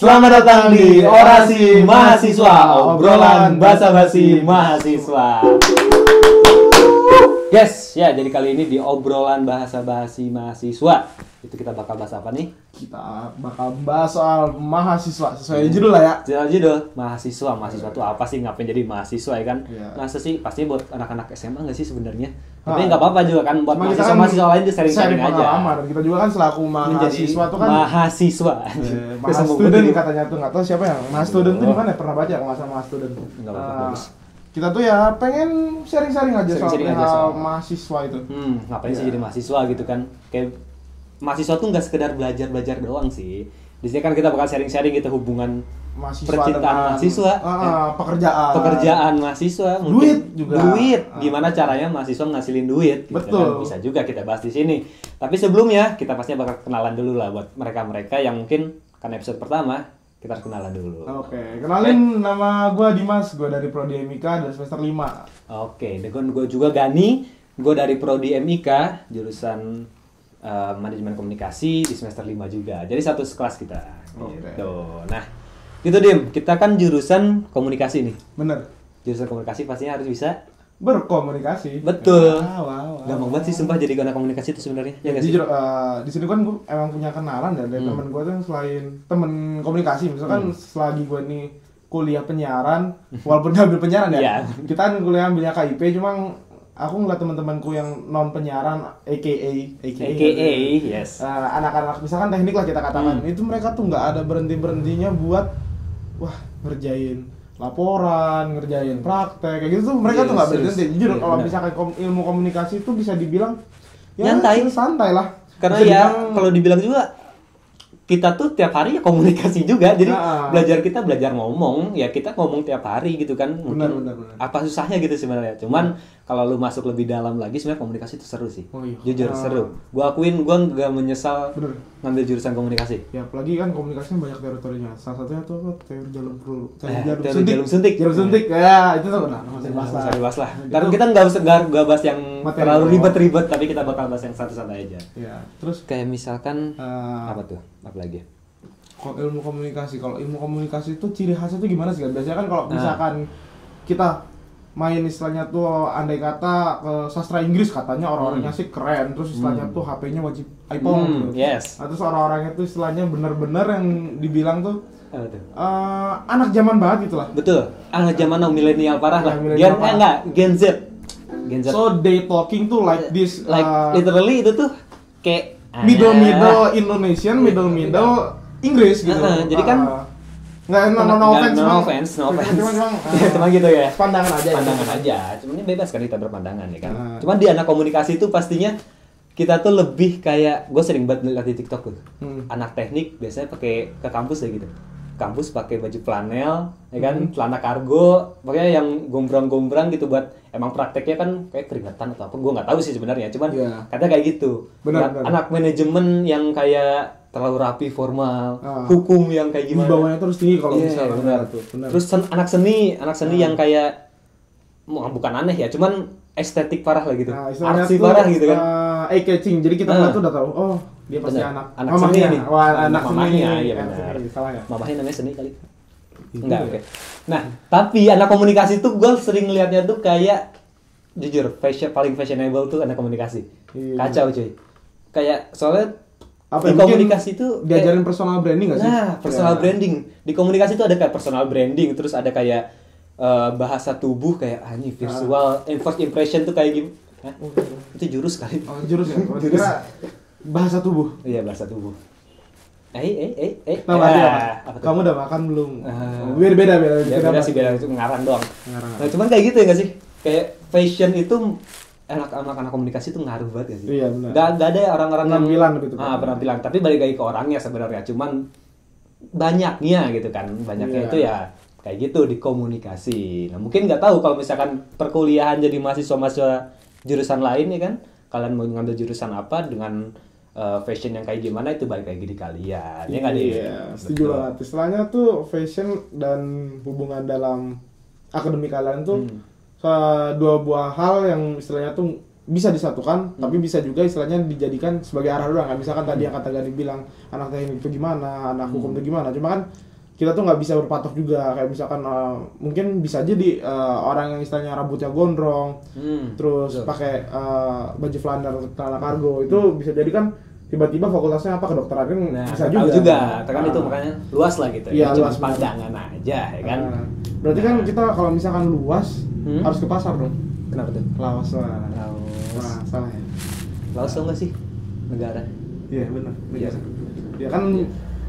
Selamat datang di Orasi Mahasiswa, obrolan basa-basi mahasiswa. Yes, ya jadi kali ini di obrolan bahasa-basi mahasiswa itu kita bakal bahas apa nih? Kita bakal bahas soal mahasiswa sesuai judul lah ya. Judul mahasiswa tuh apa sih? Ngapain jadi mahasiswa ya kan? Iya. Masa sih pasti buat anak-anak SMA nggak sih sebenarnya? Tapi nggak apa-apa juga kan buat mahasiswa lain di sharing-sharing aja. Pengalaman. Kita juga kan selaku mahasiswa tuh kan mahasiswa. Mahastudent katanya tuh nggak tahu siapa yang mahastudent tuh di mana? Pernah baca nggak masalah mahastudent? Nggak apa-apa. Kita tuh ya pengen sharing-sharing aja soal mahasiswa itu. Ngapain sih jadi mahasiswa gitu kan? Kayak mahasiswa tuh nggak sekedar belajar doang sih. Di sini kan kita bakal sharing-sharing gitu hubungan mahasiswa percintaan mahasiswa, pekerjaan mahasiswa, duit juga. Gimana caranya mahasiswa ngasilin duit? Gitu betul. Kan? Bisa juga kita bahas di sini. Tapi sebelumnya kita pastinya bakal kenalan dulu lah buat mereka-mereka yang mungkin kan episode pertama kita harus kenalan dulu. Oke, kenalin nama gue Dimas, gue dari Prodi MIK dari semester 5. Oke, dengan gue juga Gani, gue dari Prodi MIK jurusan manajemen komunikasi di semester 5 juga. Jadi satu kelas kita. Gitu. Nah, gitu Dim, kita kan jurusan komunikasi nih. Bener. Jurusan komunikasi pastinya harus bisa berkomunikasi. Betul. Gampang banget sih sumpah jadi anak komunikasi itu sebenarnya. Ya enggak sih? Jujur, di sini kan gue emang punya kenalan dan dari temen gue tuh yang selain temen komunikasi, misalkan selagi gue nih kuliah penyiaran, walaupun ngambil penyiaran ya, kita kan kuliah ambilnya KIP, cuma aku ngeliat teman-temanku yang non penyiaran, AKA, yes. Anak-anak misalkan teknik lah kita katakan, itu mereka tuh nggak ada berhentinya buat ngerjain laporan, ngerjain praktek, kayak gitu tuh mereka tuh nggak berhenti. Jujur kalau misalkan ilmu komunikasi itu bisa dibilang ya santai lah. Karena ya kalau dibilang juga kita tuh tiap hari ya komunikasi juga, jadi belajar ngomong, ya kita ngomong tiap hari gitu kan. Mungkin benar. apa susahnya gitu sebenarnya. Cuman kalau lu masuk lebih dalam lagi sebenarnya komunikasi itu seru sih. Jujur seru. Gua akuin gua nggak menyesal ngambil jurusan komunikasi. Ya apalagi kan komunikasinya banyak teori-teorinya. Salah satunya tuh apa? Teori jarum suntik. Jarum suntik. Ya, itu tuh masih bahas lah. Karena kita nggak bahas yang terlalu ribet-ribet, tapi kita bakal bahas yang santai-santai aja. Ya, terus kayak misalkan apa tuh? Apa lagi? Ilmu komunikasi itu ciri khasnya tuh gimana sih kan? Biasanya kan kalau misalkan kita main istilahnya tuh andai kata ke sastra Inggris katanya orang-orangnya sih keren, terus istilahnya tuh HP-nya wajib iPhone gitu. Yes. Nah, terus orang-orangnya tuh istilahnya bener-bener yang dibilang tuh anak zaman banget gitu lah. Betul, anak zaman now, milenial parah lah. Gen Z. So they talking tuh like this, literally itu tuh kayak middle Indonesian, middle Inggris gitu. Jadi kan no offense. Cuma gitu ya. Pandangan aja. Cuman ini bebas kan kita berpandangan ya kan. Cuman di anak komunikasi itu pastinya kita tuh lebih kayak, gue sering banget lihat di TikTok tuh. Anak teknik biasanya pakai ke kampus ya gitu. Kampus pakai baju flanel, ya kan, celana kargo, pokoknya yang gombrang-gombrang gitu buat emang prakteknya kan kayak keringetan atau apa, gue nggak tahu sih sebenarnya, cuman katanya kayak gitu. Benar. Anak manajemen yang kayak terlalu rapi formal, hukum yang kayak gimana? Bawahnya terus tinggi kalau misalnya. Benar. Terus anak seni yang kayak bukan aneh ya, cuman estetik parah lah gitu, artsy parah gitu kan. Eye catching, jadi kita tuh udah tahu, oh dia pasti anak seni nih. Anak seni, iya benar. Salah ya? Mamahnya namanya seni kali. Enggak, oke. Nah, tapi anak komunikasi tuh gue sering liatnya tuh kayak jujur paling fashionable tuh anak komunikasi. Kacau cuy. Kayak soalnya di komunikasi itu diajarin personal branding nggak sih? Nah, personal branding. Di komunikasi itu ada kayak personal branding, terus ada kayak bahasa tubuh kayak visual, first impression tuh kayak gimana? Itu jurus kali. Oh, jurus ya. Kira bahasa tubuh. Iya, bahasa tubuh. Kamu udah makan belum? Beda sih, beda itu ngarang doang. Nah, cuman kayak gitu ya nggak sih? Kayak fashion itu anak komunikasi itu ngaruh banget ya sih. Iya benar. Gak ada orang-orang penampilan gitu. Penampilan. Tapi balik lagi ke orangnya sebenarnya. Cuman banyaknya gitu kan. Banyaknya itu ya kayak gitu di komunikasi. Nah mungkin nggak tahu kalau misalkan perkuliahan jadi mahasiswa jurusan lain ya kan. Kalian mau ngambil jurusan apa dengan fashion yang kayak gimana itu balik lagi di kalian. Ya nggak deh? Iya, setuju banget. Istilahnya tuh fashion dan hubungan dalam akademik kalian tuh dua buah hal yang istilahnya tuh bisa disatukan, tapi bisa juga istilahnya dijadikan sebagai arah doang. Misalkan tadi yang kata Gani bilang anak teknik itu gimana, anak hukum itu gimana. Cuma kan kita tuh nggak bisa berpatok juga. Kayak misalkan mungkin bisa jadi orang yang istilahnya rambutnya gondrong, terus pakai baju flanel celana kargo, itu bisa jadi kan tiba-tiba fakultasnya apa kedokteran kan bisa juga. Kan itu makanya luas lah gitu. Iya, luas pandangan aja ya kan. Berarti kan kita kalau misalkan luas harus ke pasar dong. Kenapa tuh? Laos lah. Wah, salah ya. Laos tau nggak sih negara? Iya benar. Negara. Ya kan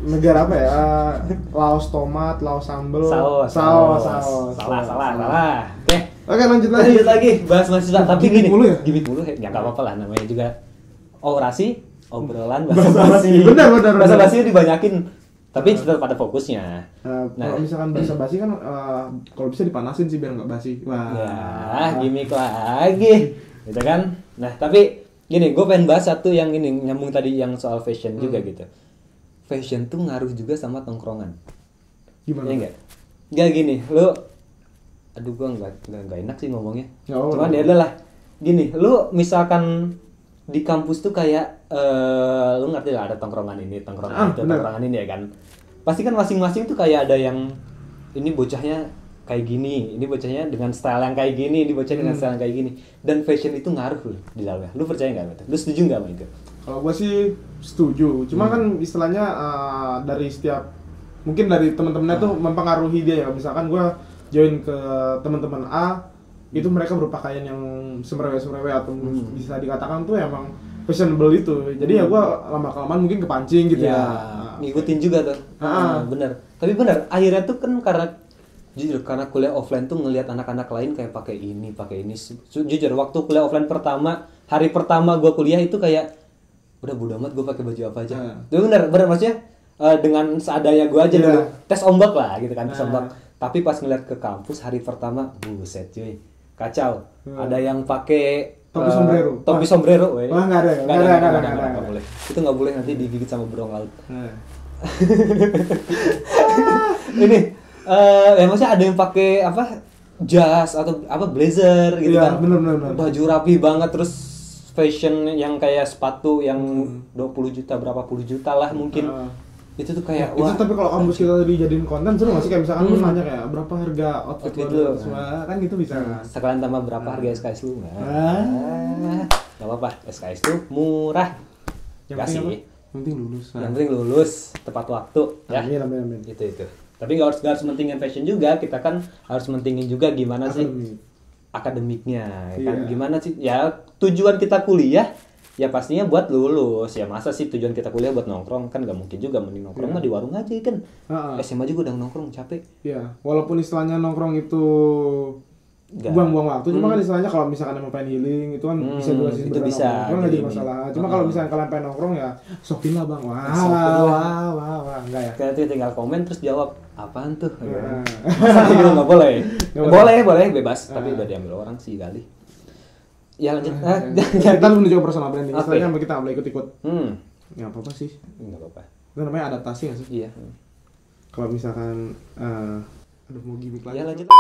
negara apa ya? Laos tomat, Laos sambel. Saus. Salah. Oke, lanjut lagi. Bahas mahasiswa. Tapi gini. Gimik mulu ya. Nggak apa-apa lah, namanya juga orasi, obrolan, bahasa basi. Benar. Bahasa basinya dibanyakin. Tapi tetap pada fokusnya. Kalau misalkan bahasa basi kan kalau bisa dipanasin sih biar nggak basi. Wah. Ya, gimik lagi. Gitu kan. Nah, tapi gini, gue pengen bahas satu yang ini nyambung tadi yang soal fashion juga gitu. Fashion tuh ngaruh juga sama tongkrongan. Gimana? Iya enggak? Enggak gini, lu aduh gue enggak enak sih ngomongnya. Cuman ya adalah gini, lu misalkan di kampus tuh kayak lu ngerti lah ada tongkrongan ini, tongkrongan ini ya kan. Pasti kan masing-masing tuh kayak ada yang ini bocahnya kayak gini, ini bocahnya dengan style yang kayak gini, ini bocahnya dengan style yang kayak gini. Dan fashion itu ngaruh loh di dalamnya. Lu percaya nggak itu? Lu setuju nggak sama itu? Kalau gue sih setuju. Cuma kan istilahnya dari setiap mungkin dari teman-temannya tuh mempengaruhi dia ya. Misalkan gue join ke teman-teman A, itu mereka berpakaian yang semrewe atau bisa dikatakan tuh emang fashionable itu. Jadi ya gue lama-kelamaan mungkin kepancing gitu ya. Ngikutin juga tuh. Bener. Tapi bener, akhirnya tuh kan jujur karena kuliah offline tuh ngelihat anak-anak lain kayak pakai ini. Jujur waktu kuliah offline hari pertama gue kuliah itu kayak udah bodo amat gue pakai baju apa aja. Itu bener maksudnya dengan seadanya gue aja dulu. Tes ombak lah gitu kan, tes ombak. Tapi pas ngeliat ke kampus hari pertama, buset cuy. Kacau. Ada yang pakai topi sombrero. Wah, enggak ada. Enggak boleh. Itu enggak boleh, nanti digigit sama burung laut. Ini ya maksudnya ada yang pakai apa? Jas atau apa blazer gitu kan. Bener. Baju rapi banget, terus fashion yang kayak sepatu yang 20 juta, berapa puluh juta lah mungkin. Itu tuh kayak wah. Itu tapi kalau kampus kita dijadiin konten seru nggak sih? Kayak misalkan lu nanya kayak berapa harga outfit lu semua kan gitu bisa. Sekalian tambah berapa harga SKS lu nggak? Nggak apa-apa, SKS tuh murah. Yang penting lulus. Yang penting lulus tepat waktu ya. Amin. Itu. Tapi nggak harus mentingin fashion juga, kita kan harus mentingin juga gimana sih akademiknya, kan gimana sih? Ya tujuan kita kuliah ya pastinya buat lulus. Ya masa sih tujuan kita kuliah buat nongkrong, kan nggak mungkin juga, mending nongkrong mah di warung aja kan. SMA juga udah nongkrong capek. Iya, walaupun istilahnya nongkrong itu buang-buang waktu, cuma kan istilahnya kalau misalkan emang pengen healing itu kan bisa juga sih, itu bisa. Itu nggak jadi masalah. Cuma kalau misalkan kalian pengen nongkrong ya sokin lah bang. Wah, enggak ya. Kita tinggal komen terus jawab apaan tuh. Masa gitu nggak boleh. Boleh bebas, tapi udah diambil orang sih kali. Ya lanjut. Kita menuju ke personal branding. Istilahnya kita nggak boleh ikut-ikut. Ya apa sih? Nggak apa-apa. Itu namanya adaptasi nggak sih? Iya. Kalau misalkan, aduh mau gimmick lagi. Ya lanjut.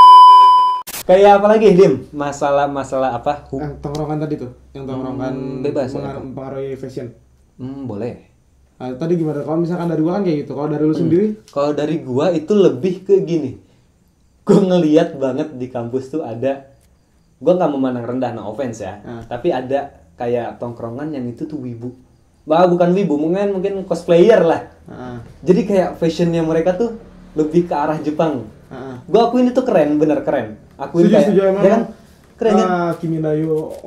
Kayak apa lagi, Dim? Masalah apa? Tongkrongan tadi tuh, yang tongkrongan bebas mempengaruhi fashion. Boleh. Nah, tadi gimana? Kalau misalkan dari gua kan kayak gitu. Kalau dari lu sendiri? Kalau dari gua itu lebih ke gini. Gua ngelihat banget di kampus tuh ada, gua nggak memandang rendah, no offense ya. Tapi ada kayak tongkrongan yang itu tuh wibu. Bukan wibu, mungkin cosplayer lah. Jadi kayak fashionnya mereka tuh lebih ke arah Jepang. Gua akuin itu keren, bener keren. Akuin kayak, ya kan? Keren kan? Kimidayo.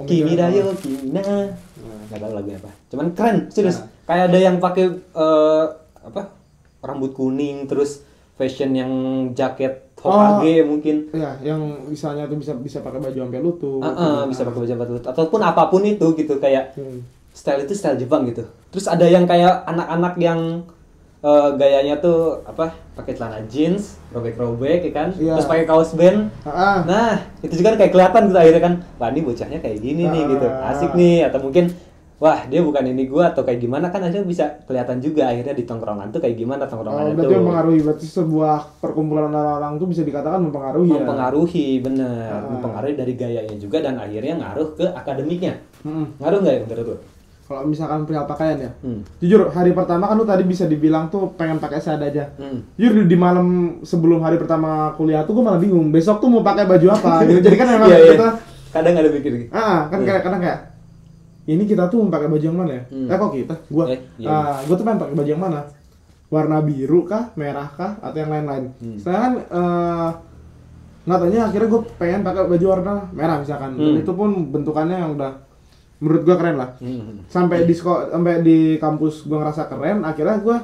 Nggak tahu lagunya apa. Cuman keren, serius. Kayak ada yang pakai rambut kuning, terus fashion yang jaket Hokage mungkin. Iya, yang misalnya tuh bisa pakai baju sampai lutut. Bisa pakai baju sampai lutut ataupun apapun itu gitu, kayak style itu style Jepang gitu. Terus ada yang kayak anak-anak yang gayanya tuh pakai celana jeans robek-robek ya kan, terus pakai kaos band. Nah itu juga kan kayak kelihatan gitu akhirnya kan, wah ini bocahnya kayak gini nih gitu, asik nih. Atau mungkin wah dia bukan ini gua atau kayak gimana, kan akhirnya bisa kelihatan juga akhirnya di tongkrongan tuh kayak gimana tongkrongan itu. Berarti mempengaruhi, berarti sebuah perkumpulan orang tuh bisa dikatakan mempengaruhi bener. Mempengaruhi dari gayanya juga dan akhirnya ngaruh ke akademiknya. Ngaruh nggak ya menurut lu? Kalau misalkan perihal pakaian ya, jujur hari pertama kan lu tadi bisa dibilang tuh pengen pakai seadanya. Jujur di malam sebelum hari pertama kuliah tuh gue malah bingung. Besok tuh mau pakai baju apa gitu. Jadi kan memang kita kadang ada mikir gitu. Kan kadang kayak ini kita tuh mau pakai baju yang mana ya? Kok kita? Gue tuh pengen pakai baju yang mana? Warna biru kah, merah kah, atau yang lain-lain. Sedangkan nggak tanya akhirnya gue pengen pakai baju warna merah misalkan. Dan itu pun bentukannya yang udah menurut gue keren lah. Sampai di kampus gue ngerasa keren, akhirnya gue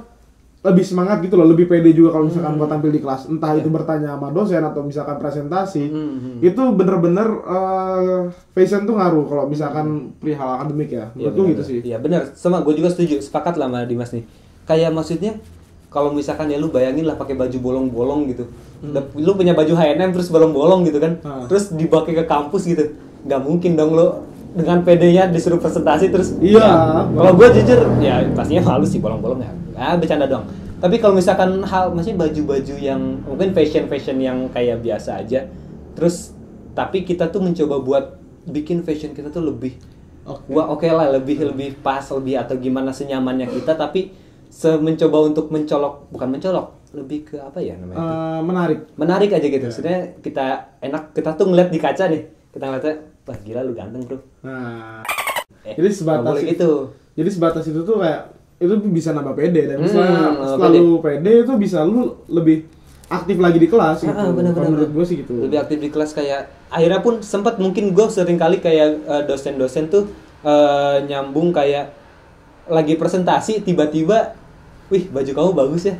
lebih semangat gitu loh, lebih pede juga kalau misalkan gue tampil di kelas. Entah itu bertanya sama dosen atau misalkan presentasi. Itu bener-bener fashion tuh ngaruh kalau misalkan perihal akademik ya. Menurut gue gitu sih. Iya benar, sama gue juga setuju, sepakat lah sama Dimas nih. Kayak maksudnya kalau misalkan ya lu bayangin lah pakai baju bolong-bolong gitu. Lu punya baju H&M terus bolong-bolong gitu kan. Terus dipakai ke kampus gitu. Nggak mungkin dong lu dengan PD-nya disuruh presentasi terus. Iya. Ya, kalau gue jujur ya pastinya malu sih bolong-bolong ya. Bercanda doang. Tapi kalau misalkan maksudnya baju-baju yang mungkin fashion yang kayak biasa aja. Terus tapi kita tuh mencoba buat bikin fashion kita tuh lebih oke lah, lebih pas, lebih atau gimana senyamannya kita, tapi mencoba untuk bukan mencolok, lebih ke apa ya namanya? Menarik aja gitu. Sebenarnya kita tuh ngeliat di kaca nih, kita ngeliatnya, wah gila lu ganteng bro. Jadi sebatas gitu. Jadi sebatas itu tuh kayak itu bisa nambah pede, dan misalnya setelah lu pede itu bisa lu lebih aktif lagi di kelas gitu. Menurut gue sih gitu. Lebih aktif di kelas, kayak akhirnya pun sempat mungkin gue sering kali kayak dosen-dosen tuh nyambung kayak lagi presentasi tiba-tiba, wih baju kamu bagus ya.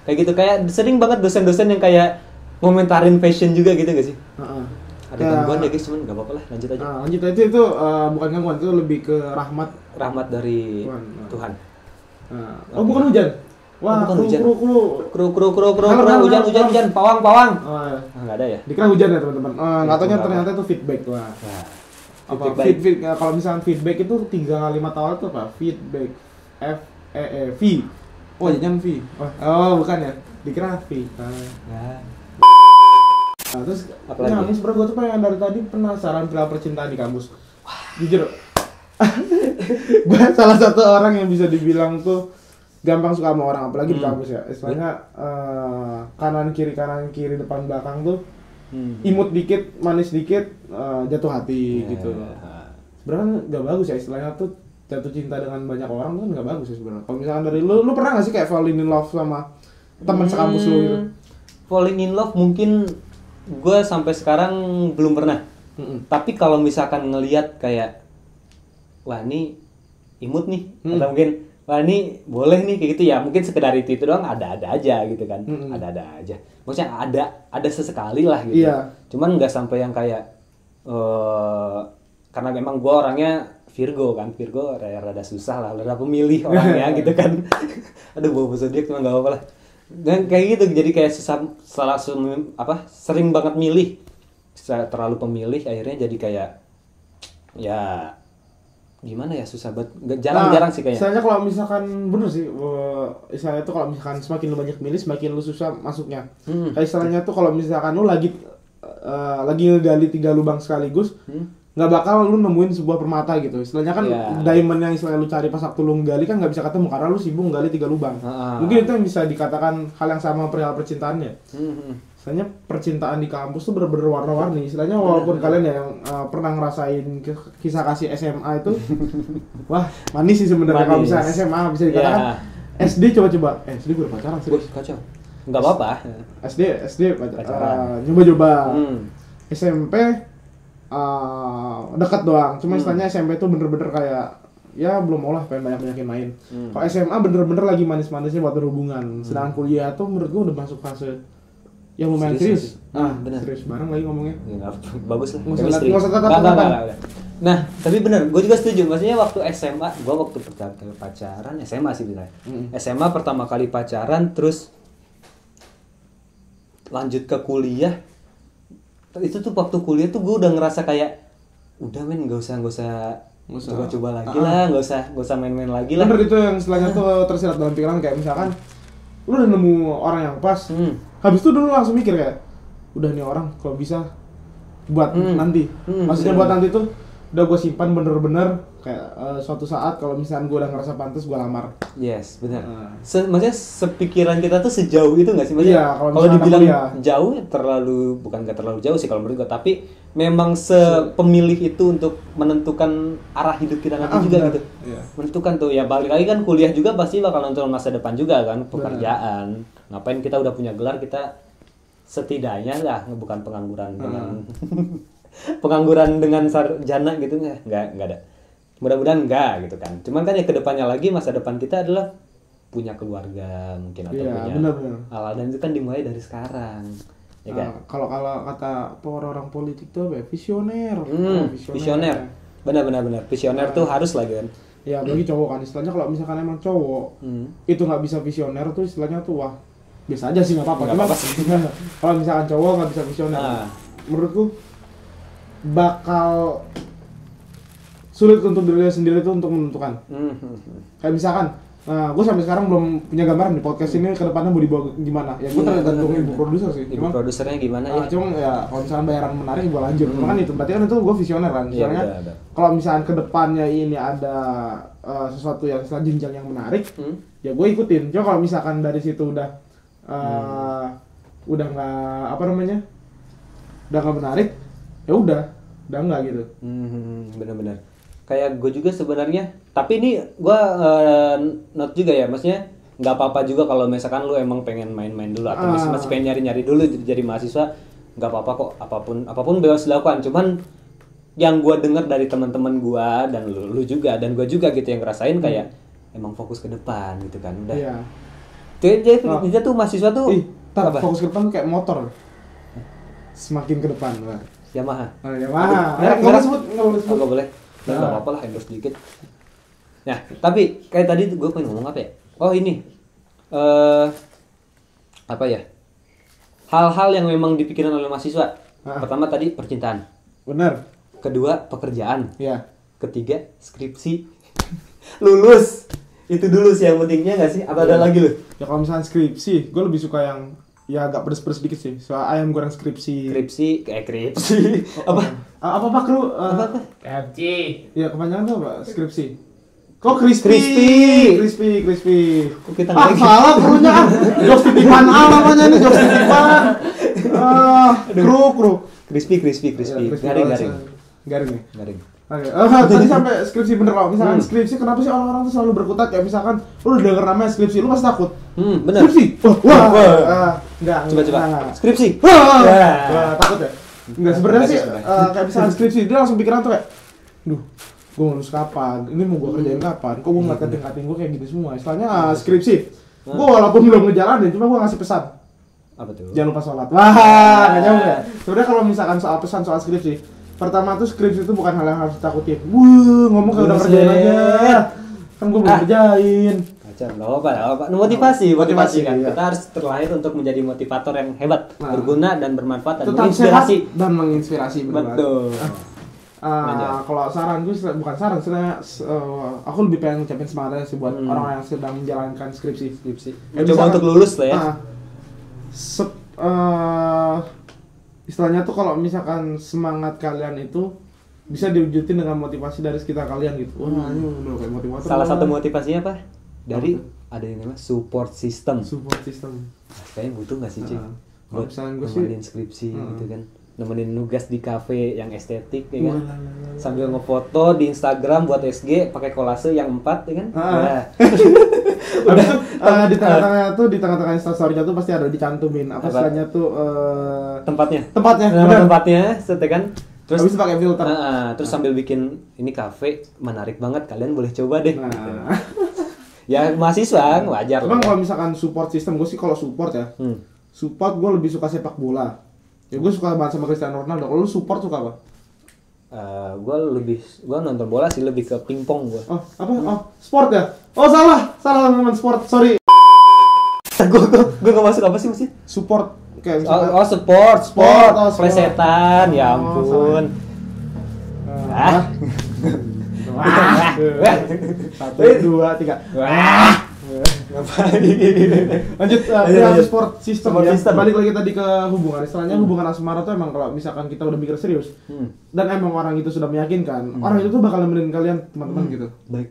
Kayak gitu, kayak sering banget dosen-dosen yang kayak ngomentarin fashion juga gitu gak sih? Ada gangguan ya guys, cuman gak apa-apa lah, lanjut aja. Lanjut aja, itu bukan gangguan, itu lebih ke rahmat dari Tuhan. Bukan hujan. Wah, bukan hujan. Hujan, pawang. Enggak ada ya? Dikira hujan ya teman-teman. Enggak tahu ternyata itu feedback. Wah. Kalau misalnya feedback itu 3 kalimat awal itu apa? Feedback. V. Oh, jangan V. Bukan ya. Dikira V. Nah, terus ini sebenarnya gue tuh pengen dari tadi penasaran perihal percintaan di kampus. Jujur, gue salah satu orang yang bisa dibilang tuh gampang suka sama orang, apalagi di kampus ya. Istilahnya kanan kiri depan belakang tuh imut dikit, manis dikit, jatuh hati gitu. Sebenarnya nggak bagus ya istilahnya tuh, jatuh cinta dengan banyak orang tuh nggak bagus ya sebenarnya. Kalau misalkan dari lu pernah nggak sih kayak falling in love sama teman sekampus lu gitu? Falling in love mungkin gue sampai sekarang belum pernah. Tapi kalau misalkan ngelihat kayak, wah ini imut nih, atau mungkin wah ini boleh nih kayak gitu ya, mungkin sekedar itu doang, ada aja gitu kan. Ada aja, maksudnya ada sesekali lah gitu. Cuman nggak sampai yang kayak karena memang gue orangnya Virgo rada susah lah, rada pemilih orangnya gitu kan. Aduh bawa zodiak cuma nggak apa-apa lah. Dan kayak gitu, jadi kayak sering banget milih, terlalu pemilih, akhirnya jadi kayak ya gimana ya, susah banget, jarang sih kayaknya. Misalnya kalau misalkan bener sih, istilahnya tuh kalau misalkan semakin lu banyak milih semakin lu susah masuknya. Kayak istilahnya tuh kalau misalkan lu lagi ngegali 3 lubang sekaligus, nggak bakal lu nemuin sebuah permata gitu. Istilahnya kan diamond yang istilahnya lu cari pas waktu lu nggali kan nggak bisa ketemu karena lu sibuk nggali 3 lubang. Mungkin itu yang bisa dikatakan hal yang sama perihal percintaannya. Istilahnya percintaan di kampus tuh bener-bener warna-warni. Istilahnya walaupun kalian yang pernah ngerasain kisah kasih SMA itu, wah manis sih sebenarnya. Kalau misalnya SMA bisa dikatakan SD coba-coba. SD gue udah pacaran serius. Kacau. Nggak apa-apa. SD pacaran. Coba-coba. SMP dekat doang, cuma istilahnya SMP tuh bener-bener kayak ya belum mau lah, pengen banyak-banyakin main. Kalau SMA bener-bener lagi manis-manisnya buat berhubungan. Sedangkan kuliah tuh menurut gua udah masuk fase yang lumayan serius. Bener. Serius bareng lagi ngomongnya. Ya, bagus lah. Nggak usah tatap. Nah, tapi bener, gue juga setuju. Maksudnya waktu SMA, gue waktu pertama kali pacaran, SMA sih bener. SMA pertama kali pacaran, terus lanjut ke kuliah. Itu tuh waktu kuliah tuh gue udah ngerasa kayak udah men, nggak usah coba lagi lah, nggak usah main-main lagi lah. Bener, itu yang istilahnya tuh tersirat dalam pikiran, kayak misalkan lu udah nemu orang yang pas, habis itu dulu langsung mikir kayak udah nih orang kalau bisa buat nanti. Maksudnya buat nanti tuh udah gue simpan bener-bener kayak suatu saat kalau misalnya gue udah ngerasa pantas gue lamar. Yes, benar. Maksudnya sepikiran kita tuh sejauh itu nggak sih? Maksudnya, iya, kalau dibilang jauh bukan terlalu jauh sih kalau menurut gue, tapi memang sepemilih itu untuk menentukan arah hidup kita nanti juga gitu. Iya. Menentukan tuh ya, balik lagi kan kuliah juga pasti bakal nonton masa depan juga kan, pekerjaan. Ngapain kita udah punya gelar, kita setidaknya lah bukan pengangguran dengan pengangguran dengan sarjana gitu, nggak ada. Mudah-mudahan enggak gitu kan. Cuman kan ya kedepannya lagi, masa depan kita adalah punya keluarga mungkin, atau punya hal, dan itu kan dimulai dari sekarang. Ya kan? Kalau kata orang politik tuh visioner. Visioner. Benar. Visioner tuh harus lagi kan. Ya bagi cowok kan istilahnya, kalau misalkan emang cowok itu nggak bisa visioner tuh istilahnya tuh wah biasa aja sih, nggak apa-apa. Kalau misalkan cowok nggak bisa visioner, menurutku bakal sulit untuk diri sendiri tuh untuk menentukan. Kayak misalkan, gue sampai sekarang belum punya gambaran di podcast ini ke depannya mau dibawa gimana. Ya gue tergantung ibu produser sih. Ibu produsernya gimana ya? Cuma ya kalau misalnya bayaran menarik gue lanjut. Cuma kan itu berarti kan itu gue visioner kan. Misalnya kalau misalnya ke depannya ini ada sesuatu yang jenjang yang menarik, ya gue ikutin. Cuma kalau misalkan dari situ udah nggak udah nggak menarik, ya udah nggak gitu. Benar-benar. Kayak gue juga sebenarnya, tapi ini gue note juga ya, maksudnya nggak apa-apa juga kalau misalkan lu emang pengen main-main dulu atau masih pengen nyari-nyari dulu jadi mahasiswa, nggak apa-apa kok, apapun bebas dilakukan. Cuman yang gue dengar dari teman-teman gue dan lu juga dan gue juga gitu yang ngerasain kayak emang fokus ke depan gitu kan, udah. Iya. Dia tuh mahasiswa tuh fokus ke depan kayak motor, semakin ke depan. Yamaha. Nggak boleh. Nggak apa-apa lah, endorse sedikit. Nah, tapi kayak tadi gue pengen ngomong apa ya? Oh ini, apa ya? Hal-hal yang memang dipikirin oleh mahasiswa. Pertama tadi percintaan. Bener. Kedua pekerjaan. Iya. Ketiga skripsi. Lulus. Itu dulu sih yang pentingnya nggak sih? Apa ada lagi lu? Ya kalau misalnya skripsi, gue lebih suka yang ya agak pedes-pedes sedikit sih. Soal ayam goreng skripsi. Skripsi. Apa kru? KFC. Ya kepanjangan tuh apa? Skripsi. Kok crispy. Kok kita nggak salah krunya. Jokes titipan namanya nih, jokes titipan. Kru. Crispy. Garing. Oke. Tadi sampai skripsi bener. Kalau misalkan skripsi, kenapa sih orang-orang tuh selalu berkutat? Kayak misalkan lu udah denger namanya skripsi, lu pasti takut. Bener. Skripsi. Enggak. Coba. Skripsi. Takut ya? Enggak, sebenarnya sih kayak misalkan skripsi, dia langsung pikiran tuh kayak, duh, gue lulus kapan? Ini mau gue kerjain kapan? Kok gue ngeliat kating-kating gue kayak gitu semua? Istilahnya skripsi. Gue walaupun belum ngejalanin, cuma gue ngasih pesan. Apa tuh? Jangan lupa sholat. Wah, nggak jauh ya. Sebenarnya kalau misalkan soal pesan soal skripsi, pertama tuh skripsi itu bukan hal yang harus ditakutin. Ngomong kayak udah kerjain aja. Kan gue belum kerjain. Nggak apa-apa. Motivasi kan. Iya. Kita harus terlahir untuk menjadi motivator yang hebat, berguna dan bermanfaat dan tetap menginspirasi. Sehat dan menginspirasi. Betul. Kalau saran gue bukan saran, sebenarnya aku lebih pengen ngucapin semangat sih buat orang yang sedang menjalankan skripsi. Coba untuk lulus lah ya. Istilahnya tuh kalau misalkan semangat kalian itu bisa diwujudin dengan motivasi dari sekitar kalian gitu. Wah, ini udah kayak motivator. Salah satu motivasinya apa? Dari ada yang namanya support system. Kayaknya butuh nggak sih, Cik? Buat nemenin skripsi gitu kan. Nemenin nugas di kafe yang estetik ya kan. Sambil ngefoto di Instagram buat SG pakai kolase yang 4 ya kan. Udah di tengah-tengah Instastory-nya tuh pasti ada dicantumin apa istilahnya tuh tempatnya kan. Terus habis pakai filter. Terus sambil bikin ini kafe menarik banget, kalian boleh coba deh. Gitu. Ya mahasiswa wajar. Emang kalau misalkan support system, gue sih kalau support ya. Support gue lebih suka sepak bola. Ya gue suka banget sama Cristiano Ronaldo. Kalau lu support suka apa? Gue nonton bola sih, lebih ke pingpong gue. Sport ya? Salah teman sport, sorry. gue gak masuk apa sih mesti? Support kayak misalkan sport. Plesetan, ya ampun. 1, 2, 3. Ngapain? Lanjut, support system ya. Balik lagi tadi ke hubungan. Istilahnya hubungan asmara tuh emang kalau misalkan kita udah mikir serius dan emang orang itu sudah meyakinkan, orang itu tuh bakal nemenin kalian teman-teman gitu. Baik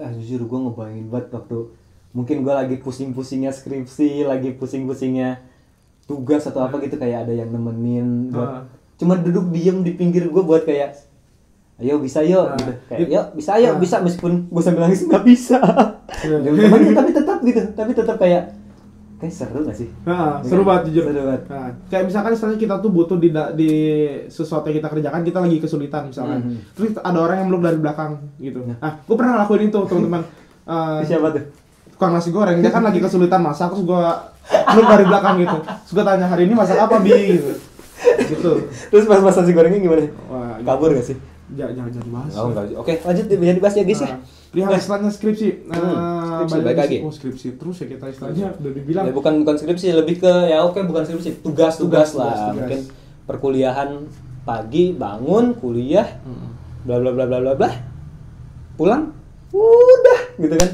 jujur gue ngebayangin banget waktu mungkin gue lagi pusing-pusingnya skripsi, lagi pusing-pusingnya tugas atau apa gitu, kayak ada yang nemenin buat cuma duduk diem di pinggir gue buat kayak ayo bisa yuk gitu, kayak yuk bisa meskipun gue sambil nangis nggak bisa tapi tetap kayak seru nggak sih? Seru banget jujur. Seru banget. Kayak misalkan istilahnya kita tuh butuh di sesuatu yang kita kerjakan, kita lagi kesulitan misalkan, terus ada orang yang meluk dari belakang gitu. Nah, gue pernah ngelakuin itu teman-teman. Siapa tuh? Tukang nasi goreng, dia kan lagi kesulitan masak, terus gue meluk dari belakang gitu. Terus gue tanya, hari ini masak apa Bi? Gitu. Terus pas nasi gorengnya gimana? Wah, kabur nggak sih? Jangan dibahas. Oh, enggak. Oke, lanjut jangan dibahas ya guys ya. Lihat istilahnya skripsi. Baik lagi. Skripsi terus ya kita istilahnya udah dibilang. Ya bukan skripsi, lebih ke bukan skripsi, tugas lah. Mungkin perkuliahan pagi bangun, kuliah, bla bla bla bla bla bla. Pulang udah gitu kan.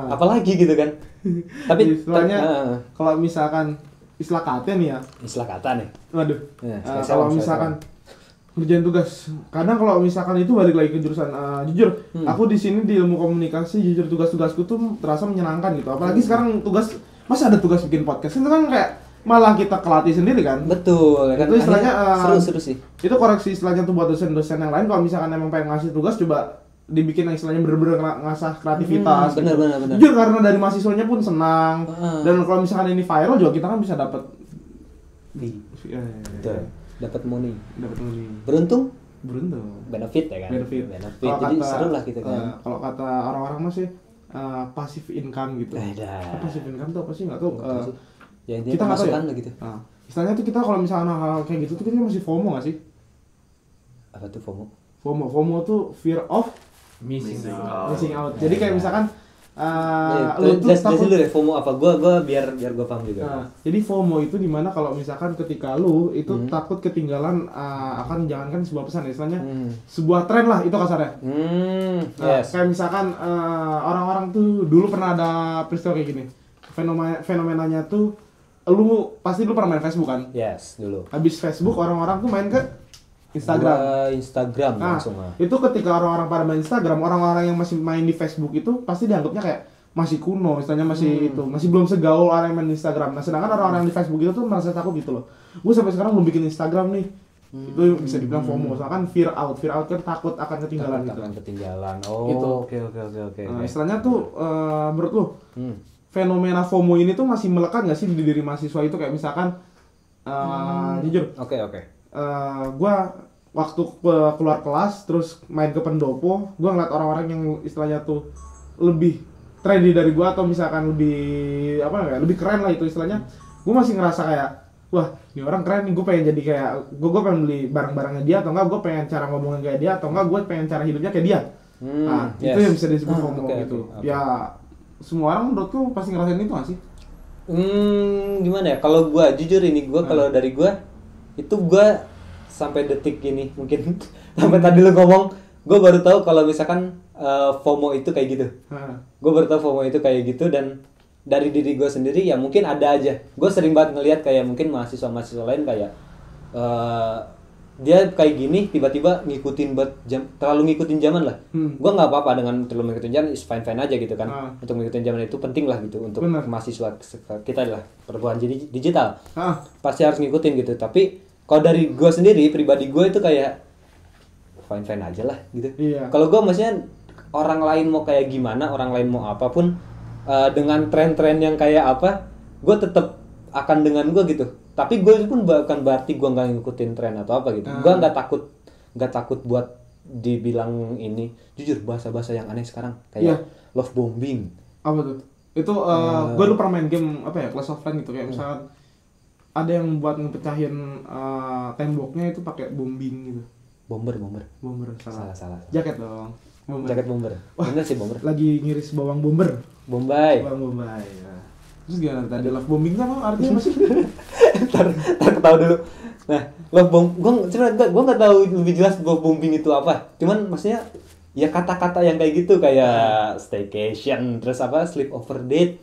Apalagi gitu kan. Tapi istilahnya kalau misalkan istilah kata nih ya. Istilah kata nih. Waduh. Kalau misalkan kerjaan tugas, kadang kalau misalkan itu balik lagi ke jurusan, jujur aku di sini di ilmu komunikasi, jujur tugas-tugasku tuh terasa menyenangkan gitu. Apalagi sekarang tugas, masa ada tugas bikin podcast, itu kan kayak malah kita kelatih sendiri kan. Betul kan. Itu istilahnya seru sih. Itu koreksi istilahnya tuh buat dosen-dosen yang lain, kalau misalkan emang pengen ngasih tugas, coba dibikin yang istilahnya bener-bener ngasah kreativitas. Bener. Jujur karena dari mahasiswanya pun senang. Dan kalau misalkan ini viral juga kita kan bisa dapat dapat money. Beruntung. Benefit ya kan. Benefit. Jadi seru lah gitu kan. Kalau kata orang-orang masih passive income gitu. Passive income tuh apa sih? Nggak tahu. Ya kita nggak tahu ya gitu. Istilahnya tuh kita kalau misalnya hal kayak gitu tuh kita masih FOMO nggak sih? Apa tuh FOMO? FOMO tuh fear of missing out. Jadi kayak misalkan lu jelasin dulu deh FOMO apa, gua biar gua paham juga. Jadi FOMO itu dimana kalau misalkan ketika lu itu takut ketinggalan akan jangankan sebuah pesan, istilahnya sebuah tren lah itu kasarnya. Kayak misalkan orang-orang tuh dulu pernah ada peristiwa kayak gini, fenomenanya tuh lu pernah main Facebook kan? Yes, dulu. Habis Facebook orang-orang tuh main ke Instagram langsung. Itu ketika orang-orang pada main Instagram, orang-orang yang masih main di Facebook itu pasti dianggapnya kayak masih kuno, istilahnya masih belum segaul orang yang main di Instagram. Nah, sedangkan orang-orang di Facebook itu tuh merasa takut gitu loh. Gue sampai sekarang belum bikin Instagram nih. Itu bisa dibilang FOMO, soalnya kan fear out kan takut akan ketinggalan gitu. Oh, gitu. Oke. Nah, istilahnya tuh menurut lu fenomena FOMO ini tuh masih melekat nggak sih di diri mahasiswa itu, kayak misalkan jujur. Oke. Gue waktu keluar kelas terus main ke pendopo, gue ngeliat orang-orang yang istilahnya tuh lebih trendy dari gue atau misalkan lebih keren lah itu istilahnya, gue masih ngerasa kayak wah ini orang keren nih, gue pengen jadi kayak gue pengen beli barang-barangnya dia, atau enggak gue pengen cara ngomongin kayak dia, atau enggak gue pengen cara hidupnya kayak dia. Itu yang bisa disebut FOMO gitu. Ya semua orang menurut lu pasti ngerasain itu nggak sih? Gimana ya? Kalau gue jujur ini kalau dari gue itu gue sampai detik ini mungkin sampai tadi lu ngomong, gue baru tahu kalau misalkan FOMO itu kayak gitu. Gue baru tahu FOMO itu kayak gitu, dan dari diri gue sendiri ya mungkin ada aja. Gue sering banget ngelihat kayak mungkin mahasiswa lain kayak dia kayak gini tiba-tiba terlalu ngikutin zaman lah. Gue nggak apa-apa dengan terlalu ngikutin zaman, is fine aja gitu kan. Untuk ngikutin zaman itu penting lah gitu untuk mahasiswa kita lah, perempuan jadi digital. Pasti harus ngikutin gitu. Tapi kalau dari gue sendiri, pribadi gue itu kayak fine aja lah gitu. Kalau gue maksudnya orang lain mau kayak gimana, orang lain mau apapun, dengan tren-tren yang kayak apa, gue tetap akan dengan gue gitu. Tapi gue pun bukan berarti gue nggak ngikutin tren atau apa gitu. Gue nggak takut buat dibilang ini. Jujur bahasa-bahasa yang aneh sekarang kayak love bombing. Apa tuh? Itu gue dulu pernah main game Clash of Clans gitu, kayak misalkan ada yang buat ngepecahin temboknya itu pakai bombing gitu. Bomber, salah. Jaket dong. Jaket bomber. Bener sih bomber. Lagi ngiris bawang bomber. Bombay. Ya. Terus gimana tadi love bombingnya artinya apa sih? Ntar ketawa dulu. Nah, love bomb, gue nggak tahu lebih jelas love bombing itu apa. Cuman maksudnya ya kata-kata yang kayak gitu kayak staycation, terus apa sleep over date.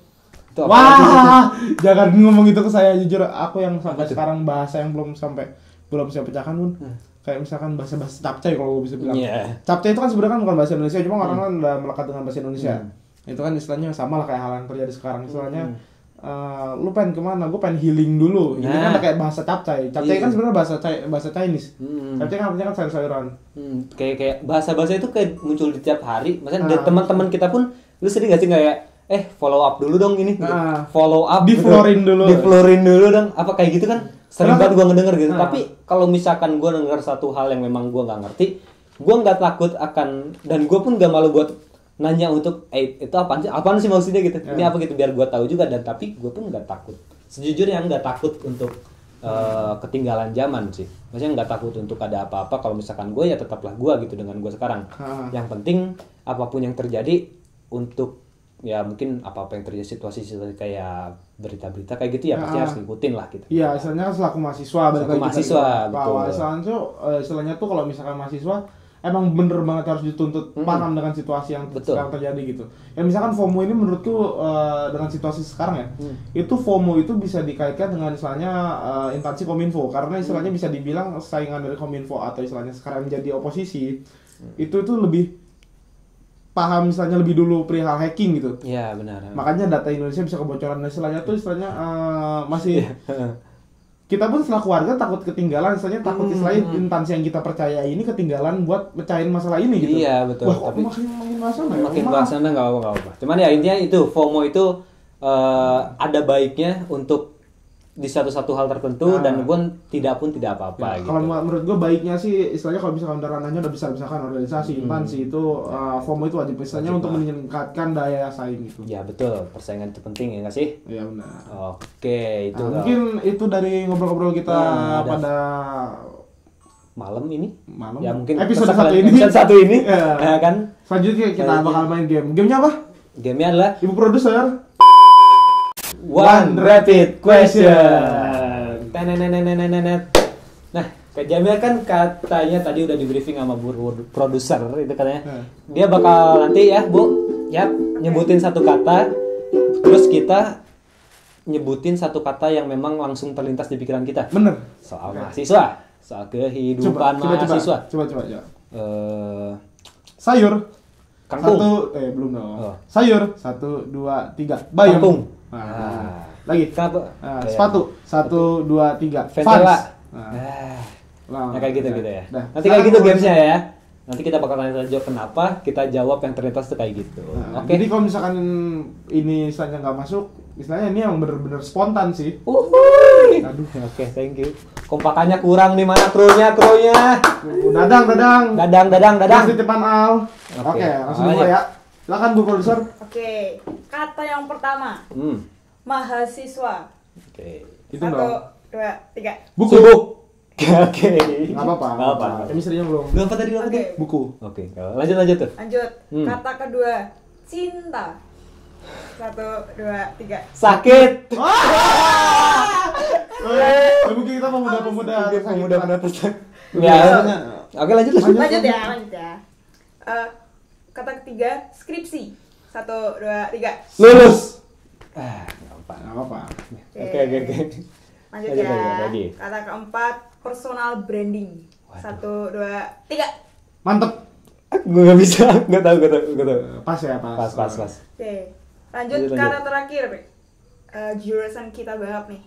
Itu Wah, jangan ngomong itu ke saya, jujur aku yang sampai sekarang bahasa yang belum saya pecahkan pun. Kayak misalkan bahasa capcay kalau gue bisa bilang. Capcay itu kan sebenarnya kan bukan bahasa Indonesia, cuma orang kan udah melekat dengan bahasa Indonesia. Itu kan istilahnya sama lah kayak hal yang terjadi sekarang. Istilahnya lu pengen kemana? Gue pengen healing dulu. Ini kan kayak bahasa capcay. Capcay kan sebenarnya bahasa Chinese. Capcay kan artinya kan sayur-sayuran. Kayak bahasa-bahasa itu kayak muncul di tiap hari. Maksudnya dari teman-teman kita pun, lu sering gak sih kayak follow up dulu dong ini. Follow up. Di-floorin dulu dong. Apa kayak gitu kan? Sering banget gue ngedenger gitu. Tapi kalau misalkan gue denger satu hal yang memang gue nggak ngerti, gue nggak takut akan, dan gue pun nggak malu buat nanya untuk itu apaan sih maksudnya gitu. Ini apa gitu biar gue tahu juga, dan tapi gue pun nggak takut. Sejujurnya nggak takut untuk ketinggalan zaman sih. Maksudnya nggak takut untuk ada apa-apa. Kalau misalkan gue ya tetaplah gue gitu dengan gue sekarang. Yang penting apapun yang terjadi, untuk ya mungkin apa-apa yang terjadi situasi kayak berita-berita kayak gitu ya pasti harus ngikutin lah gitu. Iya, istilahnya selaku mahasiswa, betul. Istilahnya tuh kalau misalkan mahasiswa emang bener banget harus dituntut paham dengan situasi yang sekarang terjadi gitu. Ya misalkan FOMO ini menurutku dengan situasi sekarang ya, itu FOMO itu bisa dikaitkan dengan istilahnya instansi Kominfo, karena istilahnya bisa dibilang saingan dari Kominfo atau istilahnya sekarang menjadi oposisi, itu lebih paham misalnya lebih dulu perihal hacking gitu. Iya, benar. Makanya data Indonesia bisa kebocoran, dan istilahnya masih kita pun selaku warga takut ketinggalan, istilahnya takut istilahnya instansi yang kita percaya ini ketinggalan buat mecahin masalah ini gitu. Iya, betul. Wah, tapi makin bahas sana enggak apa-apa. Cuman ya intinya itu FOMO itu ada baiknya untuk di satu hal tertentu, dan pun tidak apa-apa gitu. Kalau menurut gue baiknya sih istilahnya kalau misalkan ranahnya udah bisa misalkan organisasi, instansi itu FOMO itu wajib istilahnya untuk meningkatkan daya saing gitu. Ya betul, persaingan itu penting ya nggak sih? Iya benar. Oke, itu mungkin itu dari ngobrol-ngobrol kita pada malam ini. Ya mungkin episode satu ini ya kan. Selanjutnya kita bakal main game. Gamenya apa? Gamenya adalah Ibu Produser One Rapid Question. Nah, Kak Jamil kan katanya tadi udah di briefing sama Bu produser itu katanya. Dia bakal nanti ya, Bu, nyebutin satu kata, terus kita nyebutin satu kata yang memang langsung terlintas di pikiran kita. Bener. Soal mahasiswa, soal kehidupan mahasiswa. Coba. Sayur. Kangkung. Belum dong. Sayur. 1, 2, 3. Bayam. Kangkung. Lagi. Sepatu. 1, 2, 3. Ventela. Nah, kayak gitu ya. Nanti kayak gitu gamesnya ya. Nanti kita bakal tanya jawab kenapa, kita jawab yang terlintas tuh kayak gitu. Oke. Jadi kalau misalkan ini istilahnya nggak masuk, istilahnya ini yang bener-bener spontan sih. Aduh, oke, thank you. Kompakannya kurang nih, mana krunya? Dadang. Terus titipan Al. Oke, langsung mulai ya. Silakan Bu Produser. Oke, kata yang pertama. Mahasiswa. Oke. Itu 1, dong. 2, 3. Buku. Oke. Enggak apa-apa. Chemistry-nya belum. Lu apa tadi? Buku. Oke. Lanjut tuh. Lanjut. Kata kedua, cinta. 1, 2, 3. Sakit. Mungkin kita pemuda tersakit. Ya. Oke, lanjut ya. Kata ketiga, skripsi. 1, 2, 3. Lulus. Nggak apa-apa. Oke. Lanjut ya. Kata keempat, personal branding. 1, 2, 3. Mantep. Gue nggak bisa, nggak tahu. Pas ya, pas. Oke. Lanjut kata terakhir. Jurusan kita bahas nih.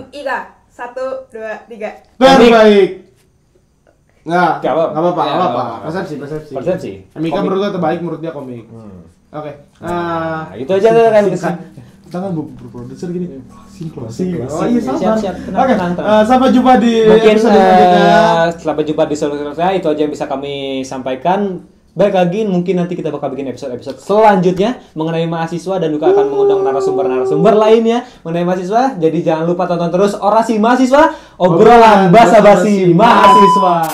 MIK. 1, 2, 3. Terbaik. Nggak apa-apa. Persepsi. MIK menurut gue terbaik, menurut dia komik. Oke. Itu aja kan. Kita kan berproduser gini. Closing. Oh iya, Siap. Oke. Sampai jumpa di episode selanjutnya. Sampai jumpa di episode selanjutnya. Itu aja yang bisa kami sampaikan. Baik lagi, mungkin nanti kita bakal bikin episode selanjutnya mengenai mahasiswa, dan juga akan mengundang narasumber lainnya mengenai mahasiswa. Jadi jangan lupa tonton terus Orasi Mahasiswa, obrolan basa-basi mahasiswa.